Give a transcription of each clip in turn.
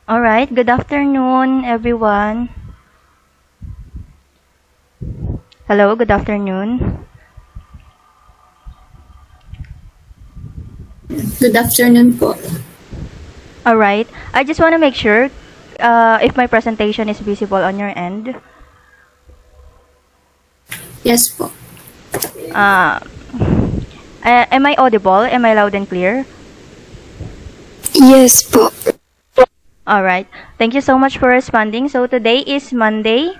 All right, good afternoon, everyone. Hello, good afternoon. Good afternoon po. All right, I just want to make sure if my presentation is visible on your end. Yes po. Uh, am I audible? Am I loud and clear? Yes po. All right, thank you so much for responding. So today is Monday,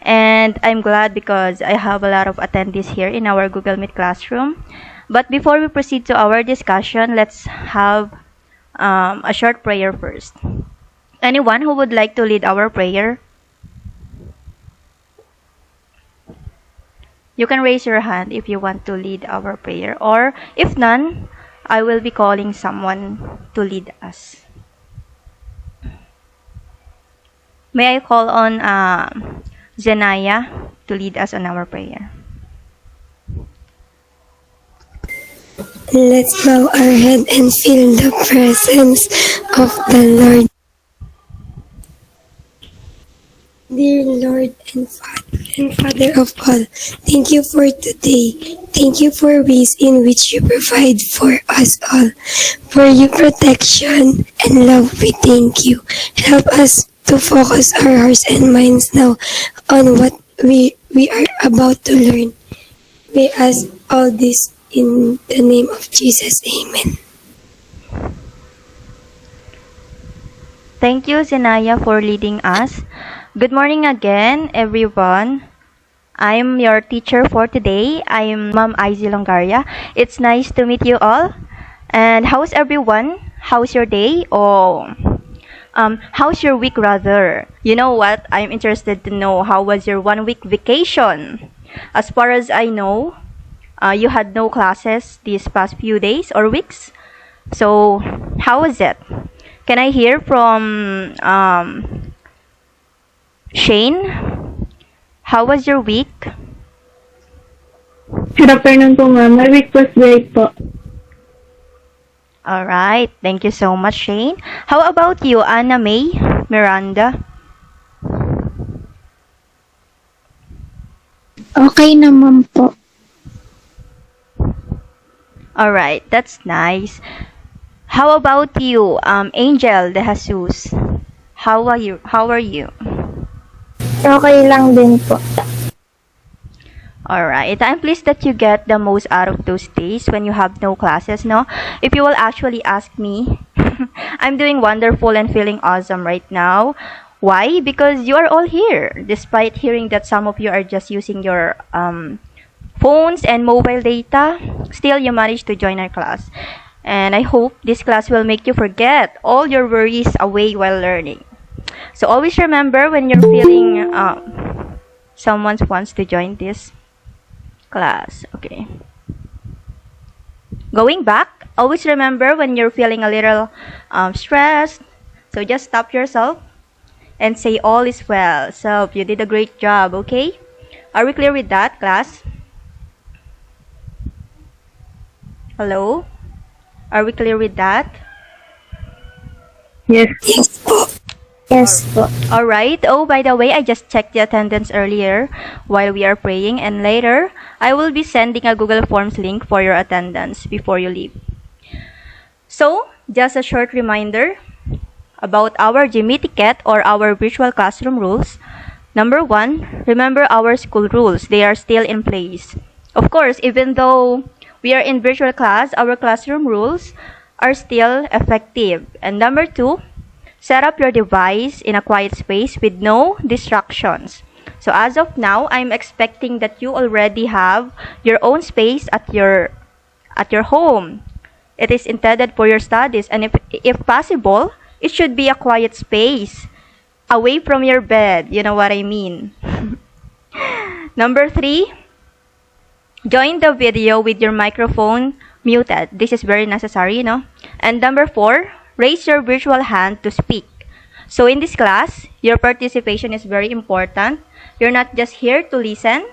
and I'm glad because I have a lot of attendees here in our Google Meet classroom. But before we proceed to our discussion, let's have a short prayer first. Anyone who would like to lead our prayer? You can raise your hand if you want to lead our prayer, or if none, I will be calling someone to lead us. May I call on Zenaya to lead us on our prayer? Let's bow our head and feel the presence of the Lord. Dear Lord and Father of all, thank you for today. Thank you for ways in which you provide for us all. For your protection and love, we thank you. Help us to focus our hearts and minds now on what we are about to learn. We ask all this in the name of Jesus. Amen. Thank you, Zenaya, for leading us. Good morning again, everyone. I'm your teacher for today. I'm Ma'am Izzy Longaria. It's nice to meet you all. And how's everyone? How's your day? How's your week rather? You know what? I'm interested to know how was your 1 week vacation? As far as I know, you had no classes these past few days or weeks. So, how was it? Can I hear from Shane? How was your week? Good afternoon po, ma'am. My week was great po. All right. Thank you so much, Shane. How about you, Anna May Miranda? Okay naman po. All right. That's nice. How about you, Angel De Jesus? How are you? How are you? Okay lang din po. Alright, I'm pleased that you get the most out of those days when you have no classes, no? If you will actually ask me, I'm doing wonderful and feeling awesome right now. Why? Because you are all here, despite hearing that some of you are just using your phones and mobile data, still you managed to join our class. And I hope this class will make you forget all your worries away while learning. So always remember when you're feeling someone wants to join this class. Okay. Going back, always remember when you're feeling a little stressed, so just stop yourself and say all is well. So you did a great job, okay? Are we clear with that, class? Hello? Are we clear with that? Yes. Yes po. Yes po. Alright. Oh, by the way, I just checked the attendance earlier while we are praying, and later I will be sending a Google Forms link for your attendance before you leave. So, just a short reminder about our Jimmy ticket or our virtual classroom rules. Number 1, remember our school rules. They are still in place. Of course, even though we are in virtual class, our classroom rules are still effective. And number 2, set up your device in a quiet space with no distractions. So as of now, I'm expecting that you already have your own space at your home. It is intended for your studies, and if possible, it should be a quiet space away from your bed. You know what I mean? Number 3, join the video with your microphone muted. This is very necessary, no? And number 4, raise your virtual hand to speak. So in this class, your participation is very important. You're not just here to listen,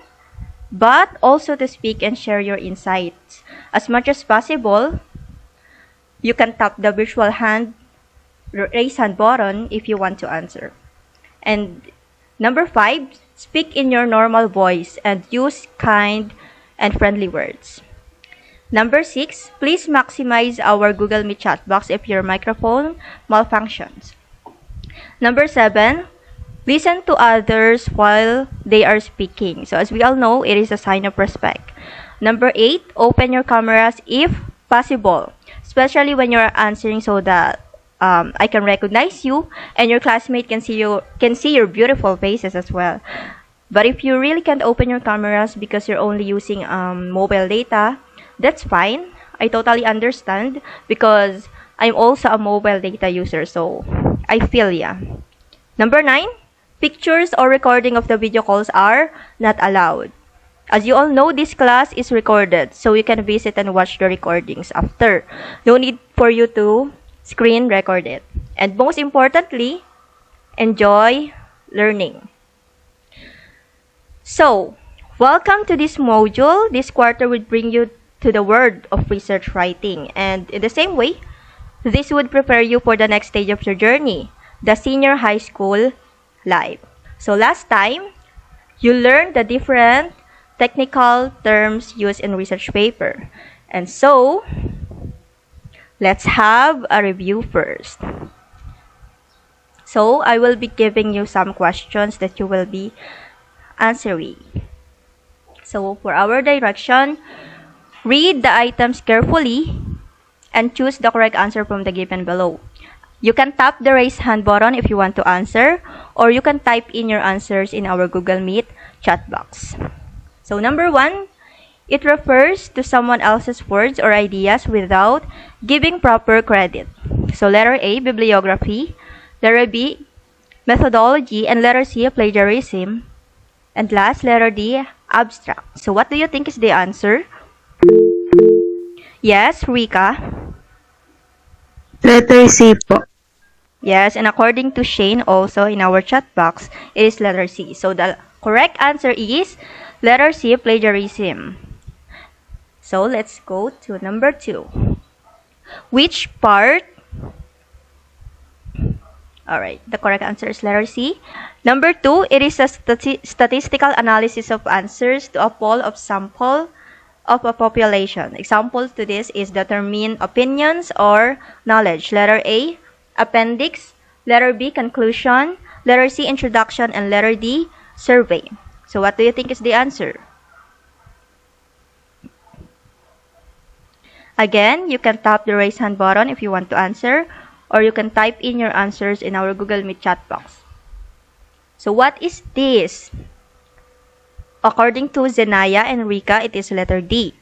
but also to speak and share your insights. As much as possible, you can tap the virtual hand raise hand button if you want to answer. And number 5, speak in your normal voice and use kind and friendly words. Number 6, please maximize our Google Meet chat box if your microphone malfunctions. Number 7, listen to others while they are speaking. So as we all know, it is a sign of respect. Number 8, open your cameras if possible, especially when you are answering so that I can recognize you and your classmate can see your beautiful faces as well. But if you really can't open your cameras because you're only using mobile data, that's fine. I totally understand because I'm also a mobile data user, so I feel ya. Number 9, pictures or recording of the video calls are not allowed. As you all know, this class is recorded, so you can visit and watch the recordings after. No need for you to screen record it. And most importantly, enjoy learning. So, welcome to this module. This quarter would bring you to the world of research writing. And in the same way, this would prepare you for the next stage of your journey, the senior high school life. So last time, you learned the different technical terms used in research paper. And so, let's have a review first. So, I will be giving you some questions that you will be answering. So, for our direction, read the items carefully and choose the correct answer from the given below. You can tap the raise hand button if you want to answer, or you can type in your answers in our Google Meet chat box. So, number 1, it refers to someone else's words or ideas without giving proper credit. So, letter A, bibliography. Letter B, methodology. And letter C, plagiarism. And last, letter D, abstract. So, what do you think is the answer? Yes, Rika. Letter C po. Yes, and according to Shane also in our chat box, it is letter C. So, the correct answer is letter C, plagiarism. So, let's go to number 2. Which part? Alright, the correct answer is letter C. Number 2, it is a statistical analysis of answers to a poll of sample of a population. Examples to this is determine opinions or knowledge. Letter A, appendix. Letter B, conclusion. Letter C, introduction. And letter D, survey. So what do you think is the answer? Again, you can tap the raise hand button if you want to answer, or you can type in your answers in our Google Meet chat box. So what is this? According to Zenaya and Rika, it is letter D.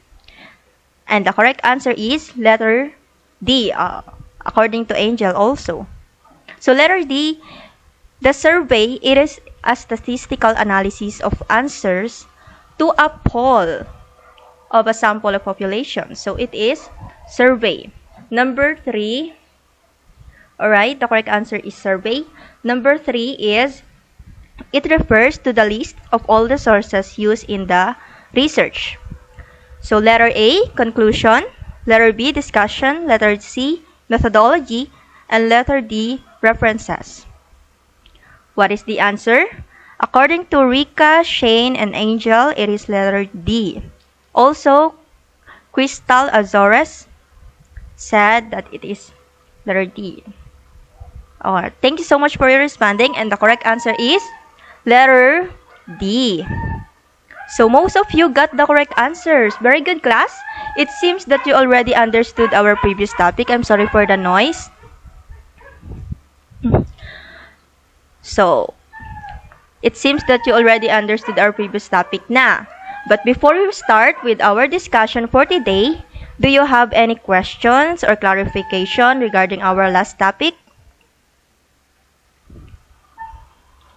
And the correct answer is letter D, according to Angel also. So letter D, the survey, it is a statistical analysis of answers to a poll of a sample of population. So it is survey. Number 3, alright, the correct answer is survey. Number 3 is it refers to the list of all the sources used in the research. So letter A, conclusion. Letter B, discussion. Letter C, methodology. And letter D, references. What is the answer? According to Rika, Shane, and Angel, it is letter D. Also, Crystal Azores said that it is letter D. Thank you so much for your responding, and the correct answer is letter D. So most of you got the correct answers. Very good, class. It seems that you already understood our previous topic. I'm sorry for the noise. So, it seems that you already understood our previous topic na. But before we start with our discussion for today, do you have any questions or clarification regarding our last topic?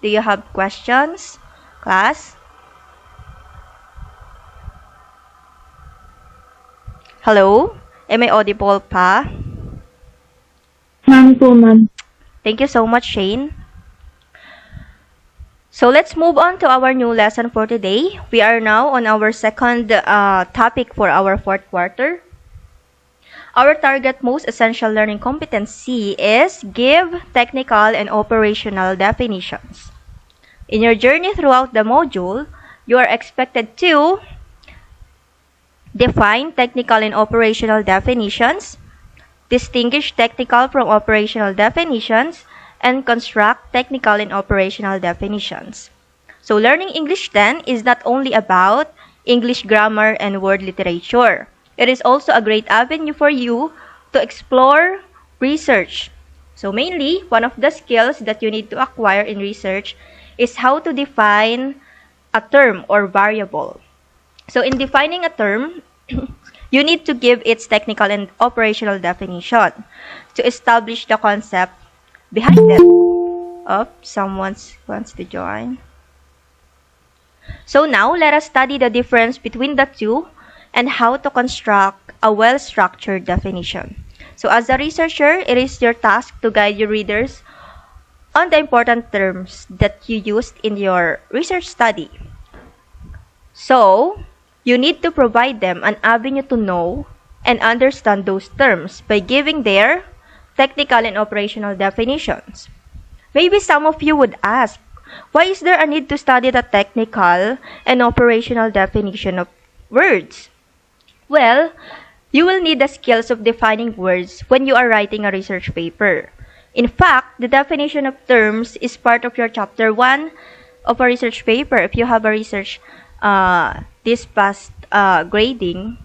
Do you have questions, class? Hello? Am I audible pa? Ma'am po, ma'am. Thank you so much, Shane. So let's move on to our new lesson for today. We are now on our second topic for our fourth quarter. Our target most essential learning competency is give technical and operational definitions. In your journey throughout the module, you are expected to define technical and operational definitions, distinguish technical from operational definitions, and construct technical and operational definitions. So learning English then is not only about English grammar and word literature. It is also a great avenue for you to explore research. So mainly, one of the skills that you need to acquire in research is how to define a term or variable. So in defining a term, you need to give its technical and operational definition to establish the concept behind it. Oh, someone wants to join. So now, let us study the difference between the two and how to construct a well-structured definition. So as a researcher, it is your task to guide your readers on the important terms that you used in your research study. So, you need to provide them an avenue to know and understand those terms by giving their technical and operational definitions. Maybe some of you would ask, why is there a need to study the technical and operational definition of words? Well, you will need the skills of defining words when you are writing a research paper. In fact, the definition of terms is part of your chapter 1 of a research paper. If you have a research this past grading,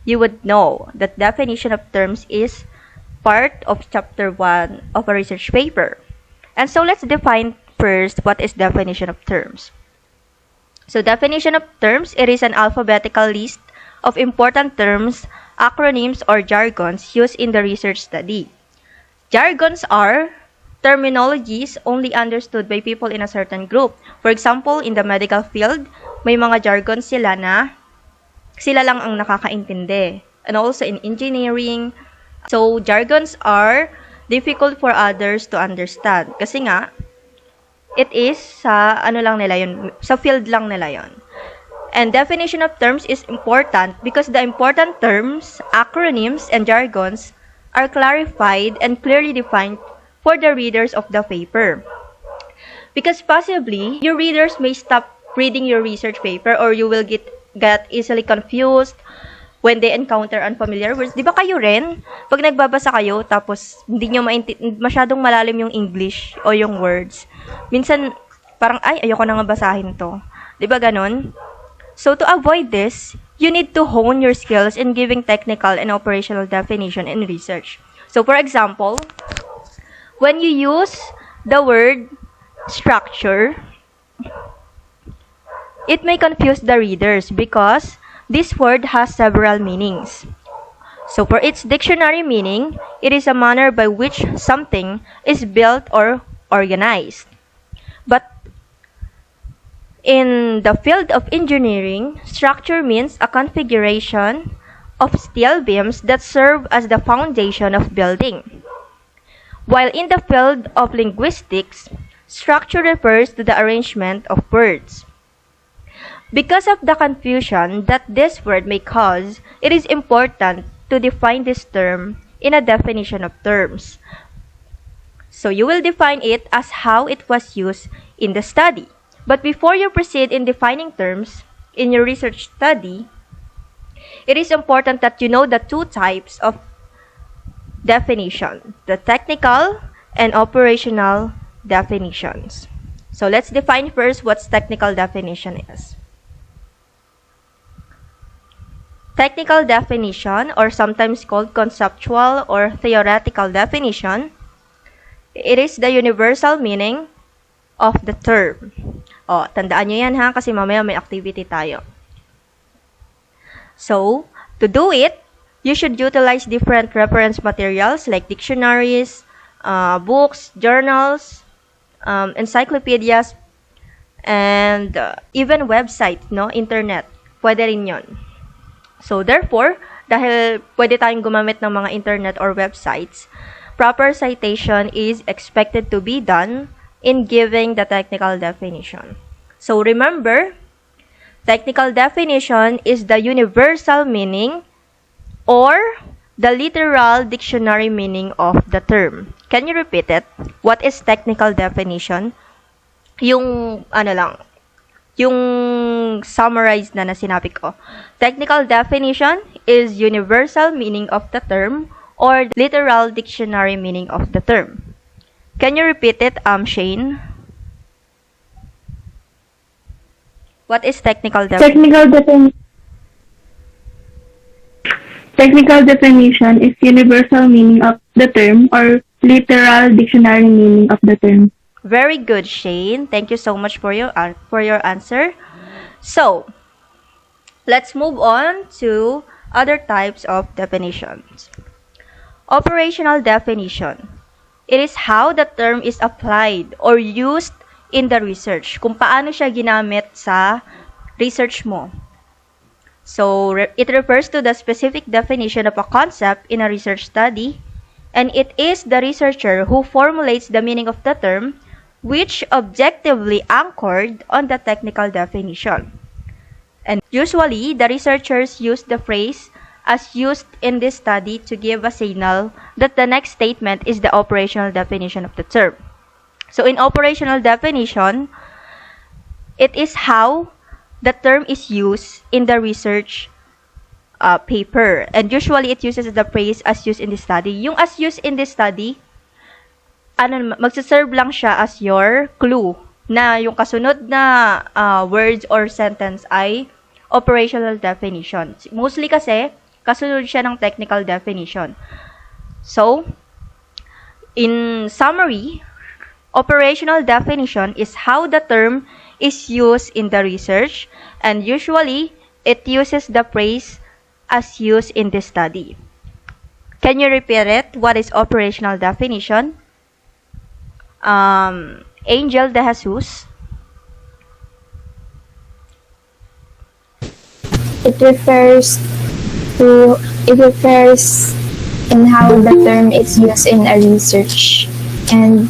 you would know that definition of terms is part of chapter 1 of a research paper. And so let's define first what is definition of terms. So definition of terms, it is an alphabetical list of important terms, acronyms, or jargons used in the research study. Jargons are terminologies only understood by people in a certain group. For example, in the medical field, may mga jargons sila na sila lang ang nakakaintindi. And also in engineering, so jargons are difficult for others to understand. Kasi nga, it is sa sa field lang nila yun. And definition of terms is important because the important terms, acronyms, and jargons are clarified and clearly defined for the readers of the paper. Because possibly, your readers may stop reading your research paper or you will get easily confused when they encounter unfamiliar words. Di ba kayo rin? Pag nagbabasa kayo, tapos hindi nyo masyadong malalim yung English o yung words. Minsan, parang, ayoko na nga basahin to. Di ba ganon? So, to avoid this, you need to hone your skills in giving technical and operational definition in research. So, for example, when you use the word structure, it may confuse the readers because this word has several meanings. So, for its dictionary meaning, it is a manner by which something is built or organized. But in the field of engineering, structure means a configuration of steel beams that serve as the foundation of building. While in the field of linguistics, structure refers to the arrangement of words. Because of the confusion that this word may cause, it is important to define this term in a definition of terms. So you will define it as how it was used in the study. But before you proceed in defining terms in your research study, it is important that you know the two types of definition, the technical and operational definitions. So let's define first what technical definition is. Technical definition, or sometimes called conceptual or theoretical definition, it is the universal meaning of the term. Tandaan nyo yan ha, kasi mamaya may activity tayo. So, to do it, you should utilize different reference materials like dictionaries, books, journals, encyclopedias, and even website, internet. Pwede rin yun. So, therefore, dahil pwede tayong gumamit ng mga internet or websites, proper citation is expected to be done in giving the technical definition. So, remember, technical definition is the universal meaning or the literal dictionary meaning of the term. Can you repeat it? What is technical definition? Yung, yung summarized na sinabi ko. Technical definition is universal meaning of the term or literal dictionary meaning of the term. Can you repeat it, Shane? What is technical definition? Technical definition is universal meaning of the term or literal dictionary meaning of the term. Very good, Shane. Thank you so much for your answer. So, let's move on to other types of definitions. Operational definition. It is how the term is applied or used in the research. Kung paano siya ginamit sa research mo. So, it refers to the specific definition of a concept in a research study, and it is the researcher who formulates the meaning of the term, which objectively anchored on the technical definition. And usually, the researchers use the phrase as used in this study to give a signal that the next statement is the operational definition of the term. So, in operational definition, it is how the term is used in the research paper. And usually, it uses the phrase as used in this study. Yung as used in this study, magsaserve lang siya as your clue na yung kasunod na words or sentence ay operational definition. Mostly kasi, kasunod siya ng technical definition. So, in summary, operational definition is how the term is used in the research, and usually, it uses the phrase as used in this study. Can you repeat it? What is operational definition? Angel De Jesus. It refers in how the term is used in a research, and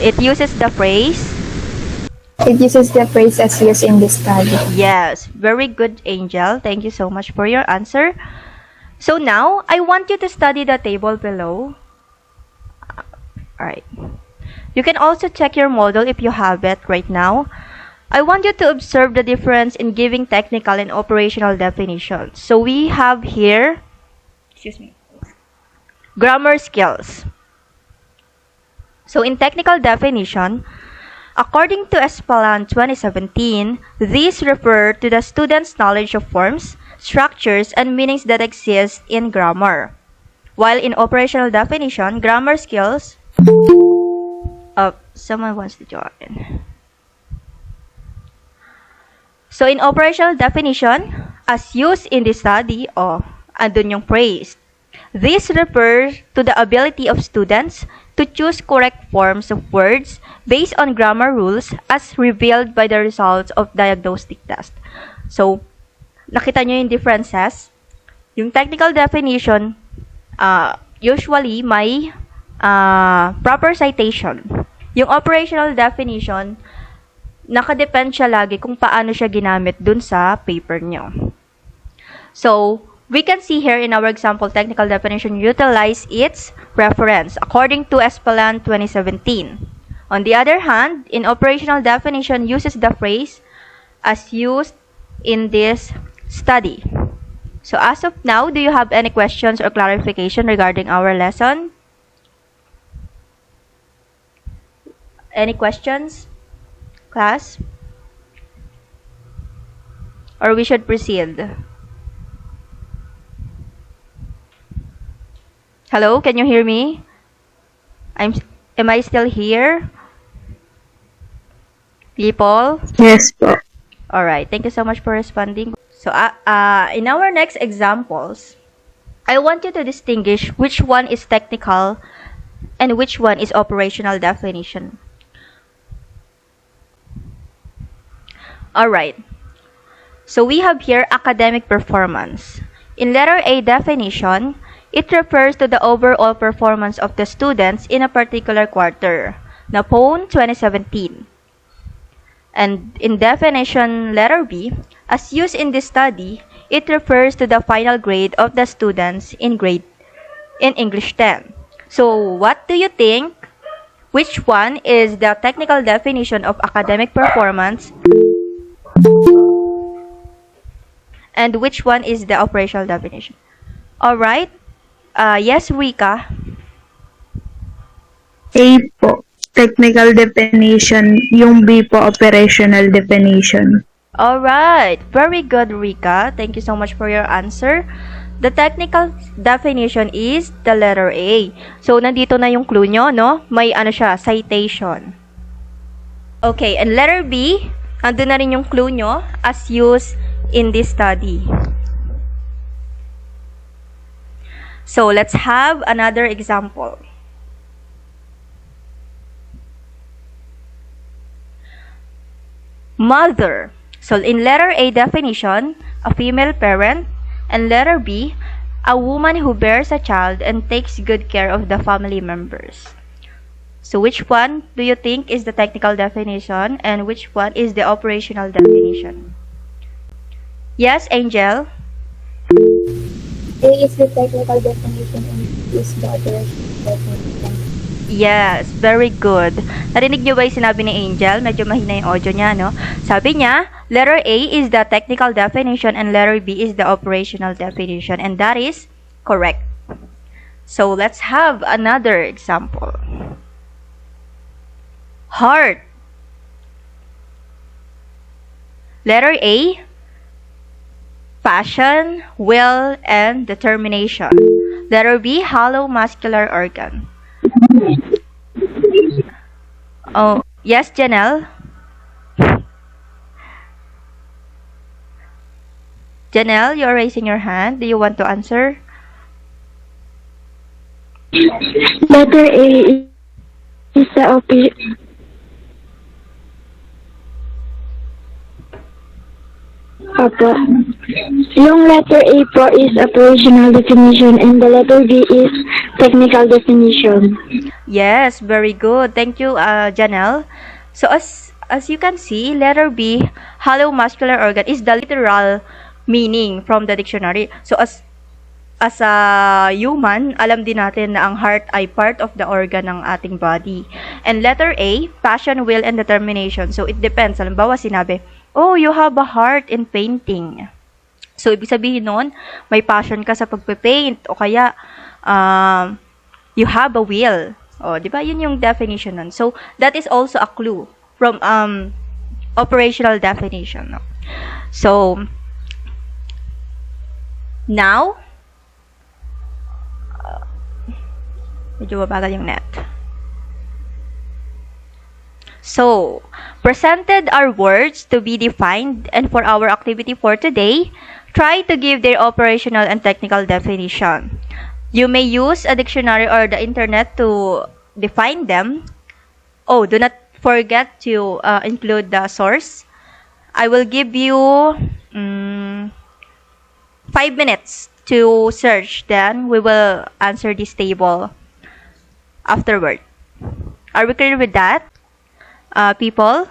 It uses the phrase. it uses the phrase as used in this study. Yes, very good, Angel. Thank you so much for your answer. So now, I want you to study the table below. Alright. You can also check your model if you have it right now. I want you to observe the difference in giving technical and operational definitions. So we have here, grammar skills. So in technical definition, according to Espelon 2017, these refer to the student's knowledge of forms, structures, and meanings that exist in grammar. While in operational definition, grammar skills... someone wants to join. So in operational definition, as used in the study, andun yung phrase. This refers to the ability of students to choose correct forms of words based on grammar rules as revealed by the results of diagnostic test. So, nakita nyo yung differences? Yung technical definition, usually may proper citation. Yung operational definition, nakadepend siya lagi kung paano siya ginamit dun sa paper nyo. So, we can see here in our example, technical definition utilize its reference according to Espelon 2017. On the other hand, in operational definition uses the phrase as used in this study. So as of now, do you have any questions or clarification regarding our lesson? Any questions, class? Or we should proceed? Hello, can you hear me? Am I still here? People? Yes po. Alright, thank you so much for responding. So, in our next examples, I want you to distinguish which one is technical and which one is operational definition. Alright, so we have here academic performance. In letter A definition, it refers to the overall performance of the students in a particular quarter. NAPON 2017. And in definition letter B, as used in this study, it refers to the final grade of the students in English 10. So, what do you think? Which one is the technical definition of academic performance and which one is the operational definition? All right. Yes, Rika. A po, technical definition. Yung B po, operational definition. All right. Very good, Rika. Thank you so much for your answer. The technical definition is the letter A. So, nandito na yung clue nyo, no? May ano siya, citation. Okay, and letter B, andun na rin yung clue nyo as used in this study. So, let's have another example. Mother. So, in letter A definition, a female parent, and letter B, a woman who bears a child and takes good care of the family members. So, which one do you think is the technical definition and which one is the operational definition? Yes, Angel? A is the technical definition and B is the operational definition. Yes, very good. Narinig niyo ba yung sinabi ni Angel? Medyo mahina yung audio niya, no? Sabi niya, letter A is the technical definition and letter B is the operational definition. And that is correct. So, let's have another example. Heart. Letter A, passion, will, and determination. Letter B, hollow muscular organ. Oh, yes, Janelle? Janelle, you're raising your hand. Do you want to answer? Letter A is the Opo. Yung letter A po is operational definition and the letter B is technical definition. Yes, very good. Thank you, Janelle. So, as you can see, letter B, hollow muscular organ, is the literal meaning from the dictionary. So, as a human, alam din natin na ang heart ay part of the organ ng ating body. And letter A, passion, will, and determination. So, it depends. Halimbawa, sinabi, oh, you have a heart in painting. So, ibig sabihin nun, may passion ka sa pagpe-paint o kaya you have a will. O, di ba? Yun yung definition nun. So, that is also a clue from operational definition. No? So, now, medyo mabagal yung net. So, presented are words to be defined, and for our activity for today, try to give their operational and technical definition. You may use a dictionary or the internet to define them. Oh, do not forget to include the source. I will give you 5 minutes to search, then we will answer this table afterward. Are we clear with that? People?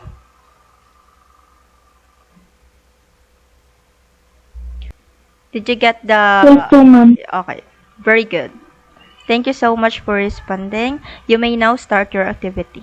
Did you get the... Yes po, ma'am. Okay. Very good. Thank you so much for responding. You may now start your activity.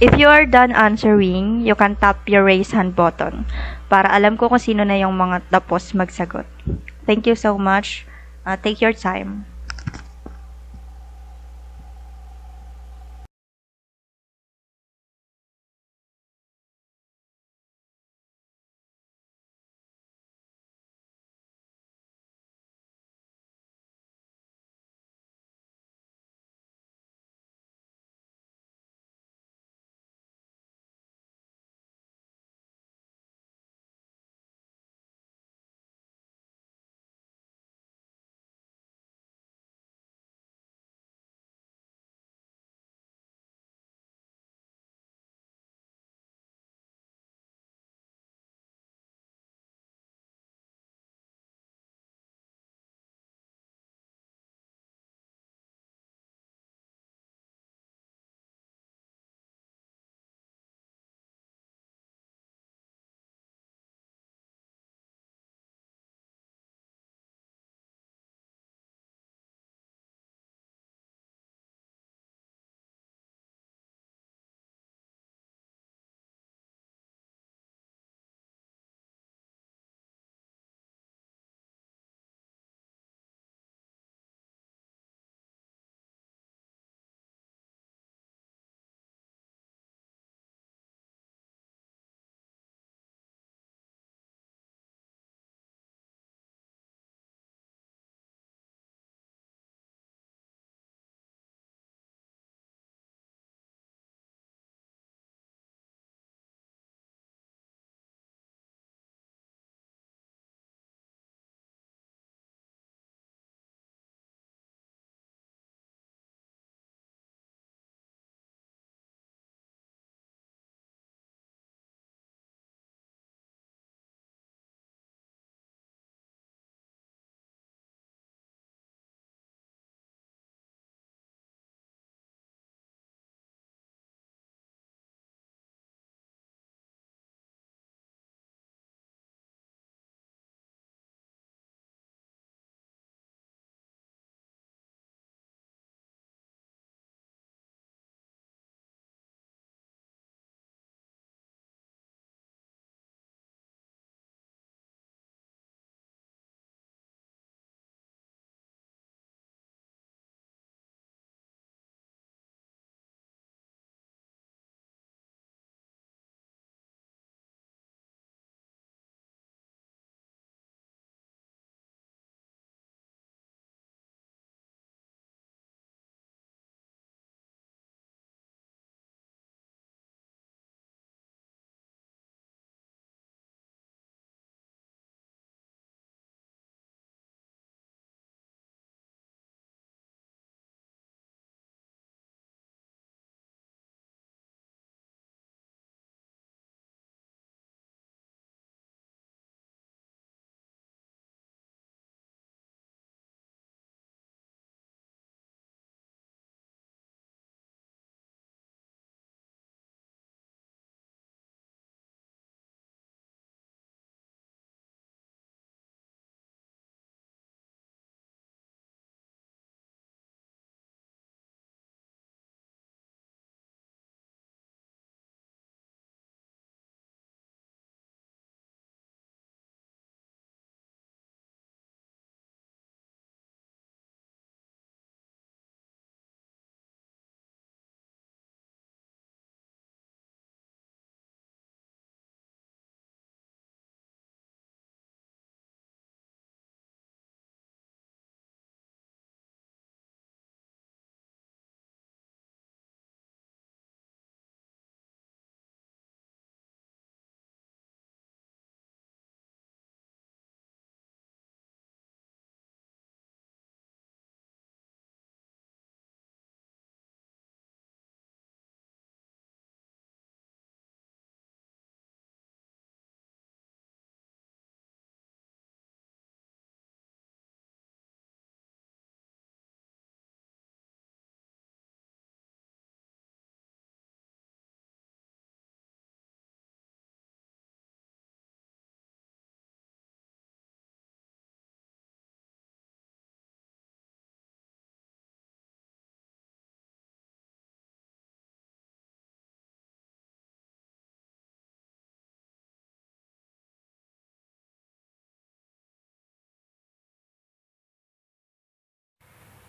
If you are done answering, you can tap your raise hand button para alam ko kung sino na yung mga tapos magsagot. Thank you so much. Take your time.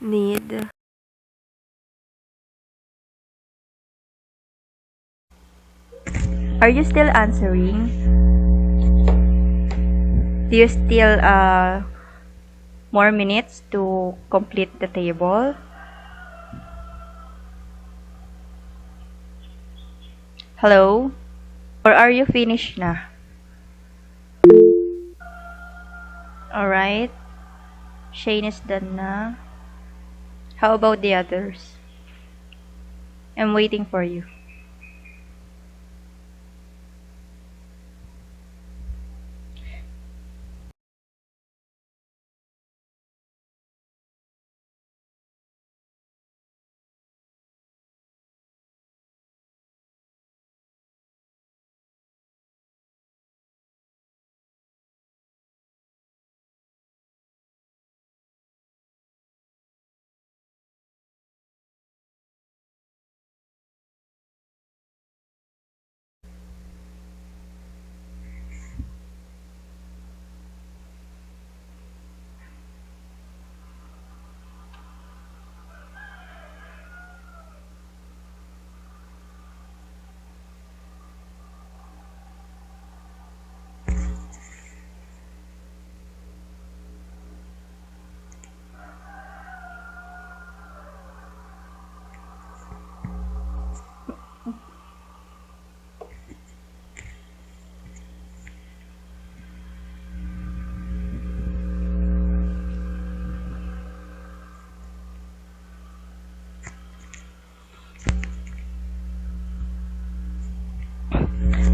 Need. Are you still answering? Do you still more minutes to complete the table? Hello? Or are you finished na? Alright. Shane is done na. How about the others? I'm waiting for you.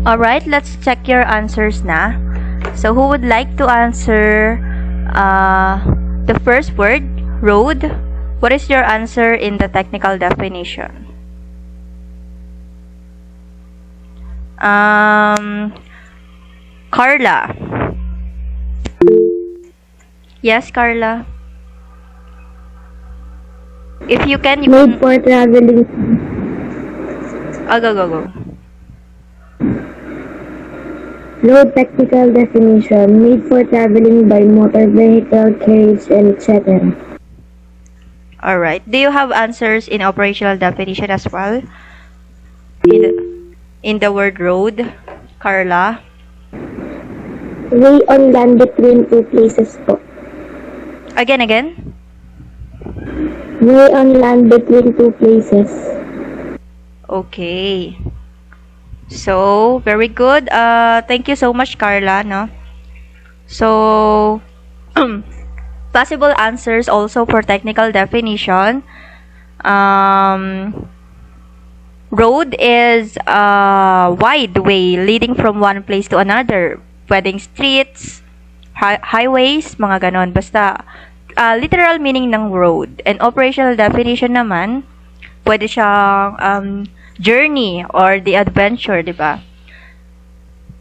Alright, let's check your answers na. So, who would like to answer the first word, road? What is your answer in the technical definition? Carla. Yes, Carla. If you can, you Made can... for traveling. Go. Road technical definition. Made for traveling by motor vehicle, carriage, and etc. Alright. Do you have answers in operational definition as well? In the word road, Carla? Way on land between two places po. Again? Way on land between two places. Okay. So, very good. Thank you so much, Carla, no? So, possible answers also for technical definition. Road is a wide way leading from one place to another. Pwedeng streets, highways, mga ganon. Basta, literal meaning ng road. And operational definition naman, pwede siyang journey or the adventure, di ba?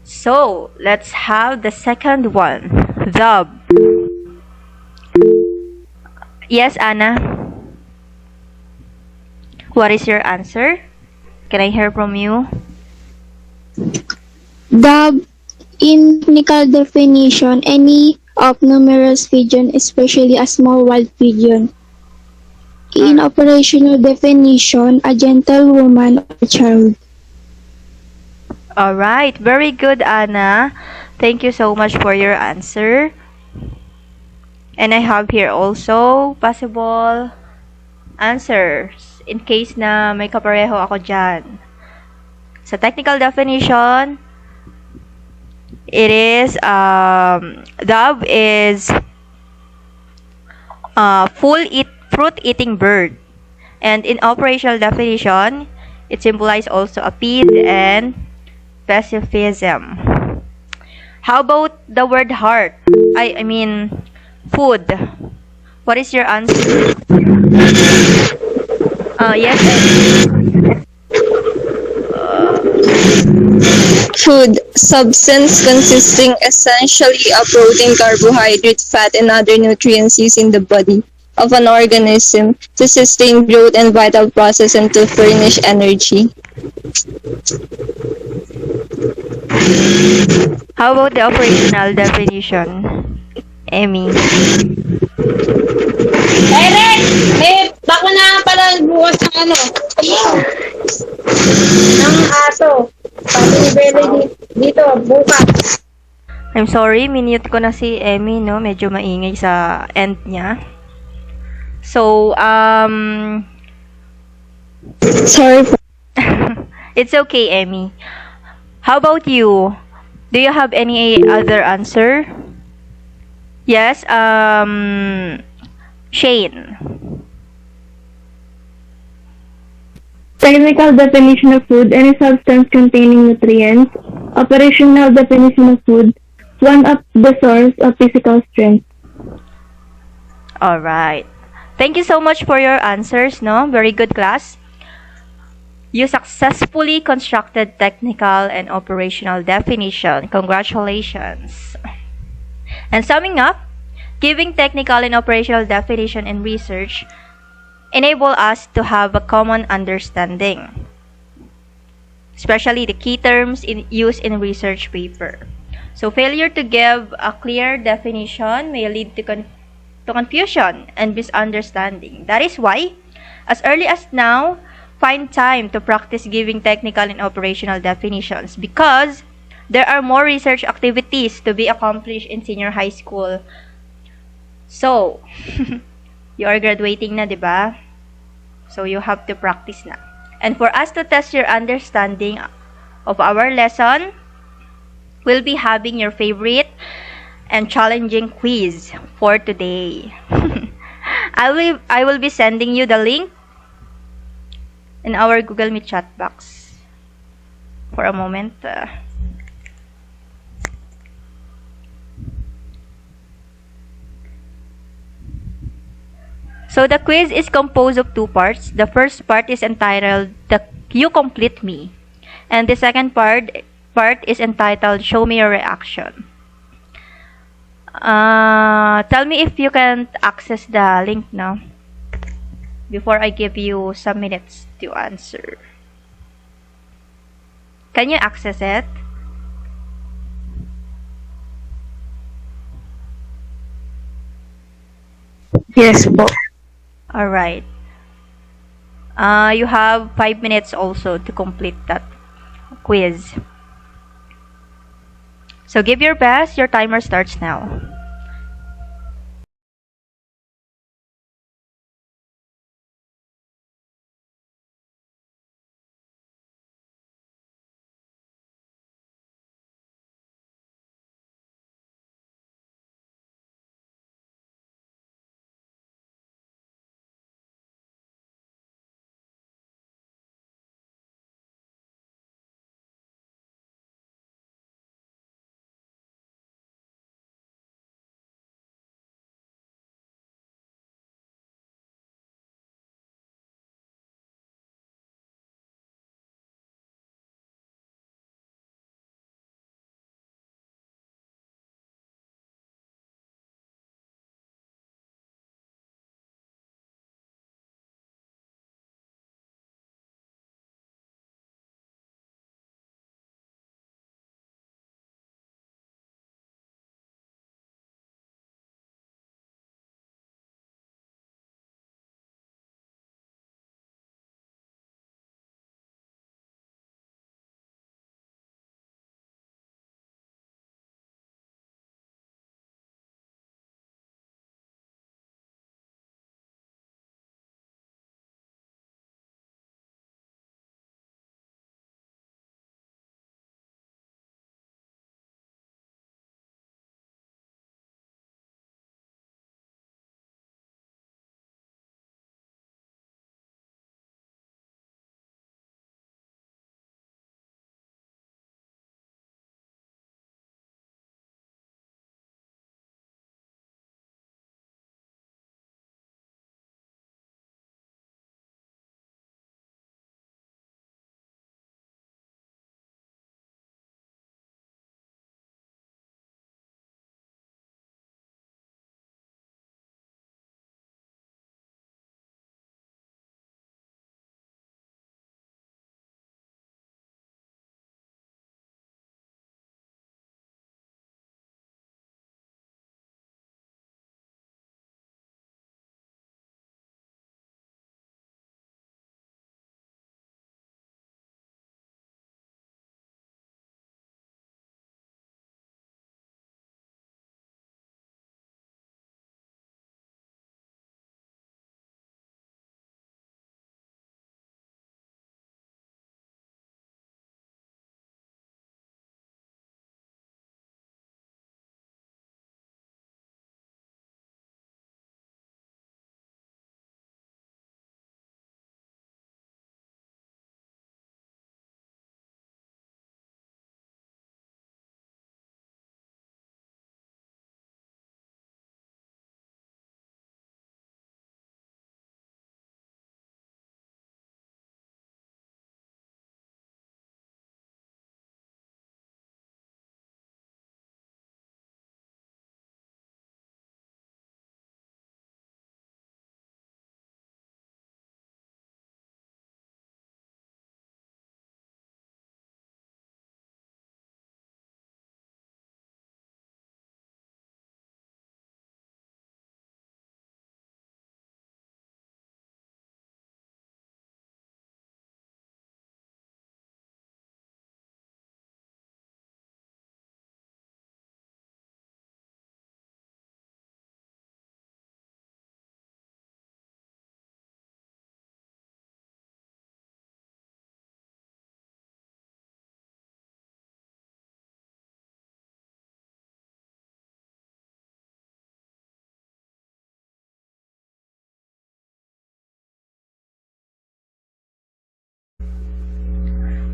So, let's have the second one. The. Yes, Anna? What is your answer? Can I hear from you? The in technical definition, any of numerous pigeon, especially a small wild pigeon. In operational definition, a gentlewoman or child. Alright, very good, Anna. Thank you so much for your answer. And I have here also possible answers in case na may kapareho ako dyan. Sa technical definition, it is, dove is fruit-eating bird. And in operational definition, it symbolizes also a peace and pacifism. How about the word heart? I mean, food. What is your answer? Yes. Food, substance consisting essentially of protein, carbohydrate, fat, and other nutrients used in the body of an organism to sustain growth and vital process and to furnish energy. How about the operational definition? Emmy. Eric! Eh, bako na pala bukas ng ano, ng aso. Sabi ni Bele dito, bukas. I'm sorry, minute ko na si Emmy, no? Medyo maingay sa end niya. So, Sorry po. it's okay, Emmy. How about you? Do you have any other answer? Yes, Shane. Technical definition of food, any substance containing nutrients. Operational definition of food, one of the source of physical strength. All right. Thank you so much for your answers, no? Very good class. You successfully constructed technical and operational definition. Congratulations. And summing up, giving technical and operational definition in research enable us to have a common understanding, especially the key terms used in research paper. So failure to give a clear definition may lead to confusion and misunderstanding. That is why, as early as now, find time to practice giving technical and operational definitions because there are more research activities to be accomplished in senior high school. So, you are graduating na, di ba? So, you have to practice na. And for us to test your understanding of our lesson, we'll be having your favorite and challenging quiz for today. I will be sending you the link in our Google Meet chat box. For a moment. So the quiz is composed of two parts. The first part is entitled You Complete Me. And the second part is entitled Show Me Your Reaction. Tell me if you can access the link now before I give you some minutes to answer. Can you access it? Yes po. Alright. You have 5 minutes also to complete that quiz. So give your best. Your timer starts now.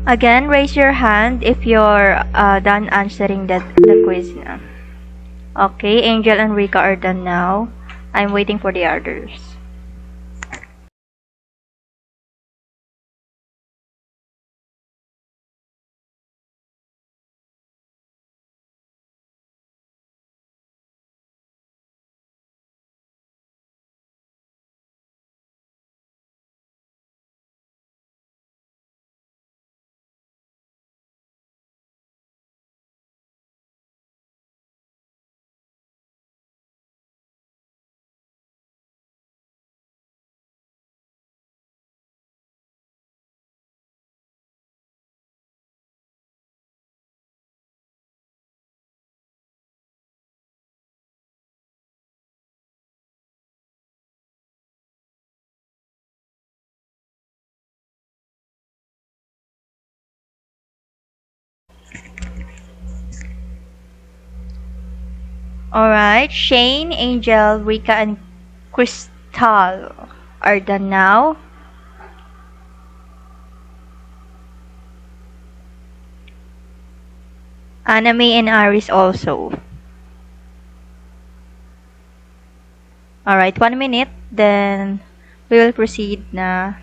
Again, raise your hand if you're done answering the quiz na. Okay, Angel and Rika are done now. I'm waiting for the others. Alright, Shane, Angel, Rika, and Crystal are done now. Anime and Aris also. Alright, 1 minute, then we will proceed na.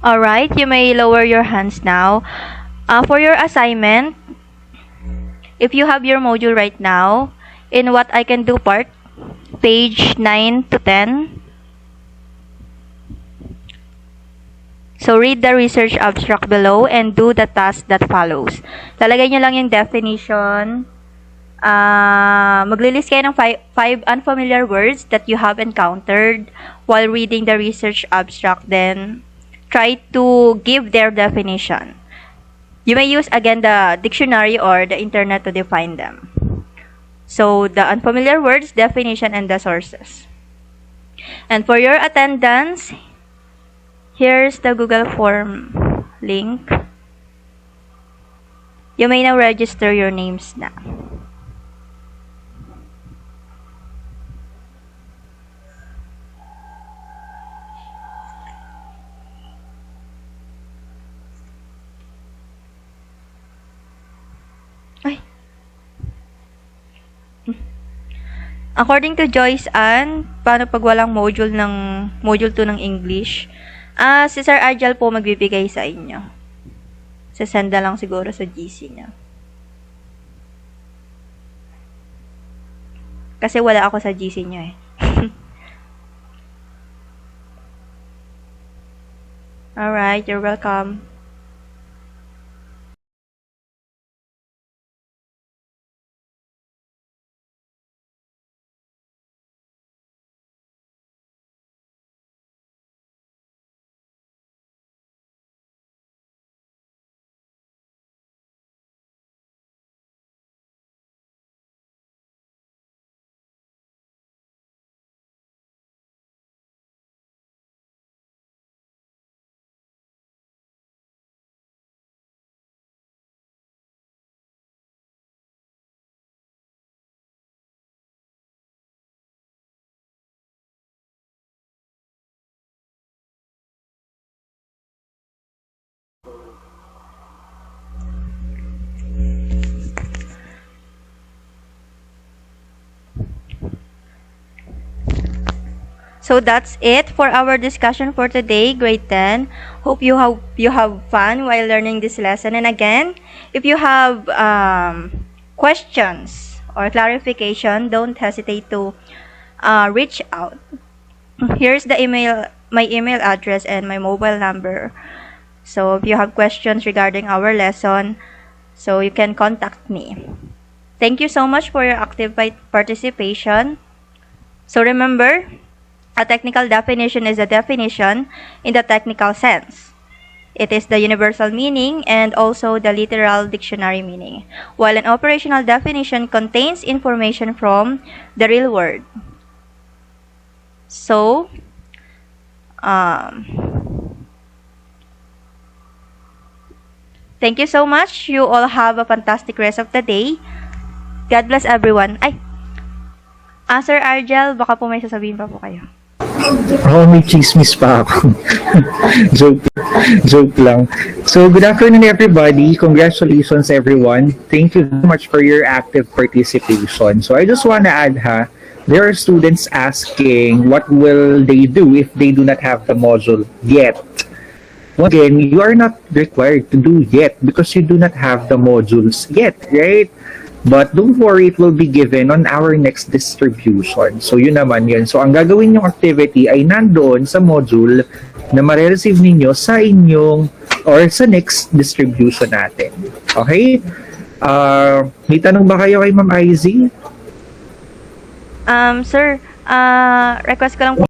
Alright, you may lower your hands now. For your assignment, if you have your module right now, in what I can do part, page 9 to 10. So read the research abstract below and do the task that follows. Lalagay nyo lang yung definition. Maglilist kayo ng five unfamiliar words that you have encountered while reading the research abstract. Then, try to give their definition. You may use again the dictionary or the internet to define them. So, the unfamiliar words, definition, and the sources. And for your attendance, here's the Google form link. You may now register your names na. Ay. According to Joyce Ann, paano pag walang module 2 ng English? Si Sir Agile po magbibigay sa inyo. Sasenda lang siguro sa GC niya. Kasi wala ako sa GC niyo eh. Alright, you're welcome. So that's it for our discussion for today, grade 10. Hope you have fun while learning this lesson. And again, if you have questions or clarification, don't hesitate to reach out. Here's my email address and my mobile number. So if you have questions regarding our lesson, so you can contact me. Thank you so much for your active participation. So remember, a technical definition is a definition in the technical sense. It is the universal meaning and also the literal dictionary meaning, while an operational definition contains information from the real world. So, thank you so much. You all have a fantastic rest of the day. God bless everyone. Sir Argel, baka po may sasabihin pa po kayo. Oo, may chismis pa ako. joke lang. So, good afternoon everybody. Congratulations everyone. Thank you so much for your active participation. So, I just want to add there are students asking what will they do if they do not have the module yet. Once again, you are not required to do yet because you do not have the modules yet, right? But don't worry, it will be given on our next distribution. So yun naman yun. So ang gagawin yung activity ay nandoon sa module na ma-receive ninyo sa inyong or sa next distribution natin. Okay? May tanong ba kayo kay Ma'am Izzy? Sir, request ko lang po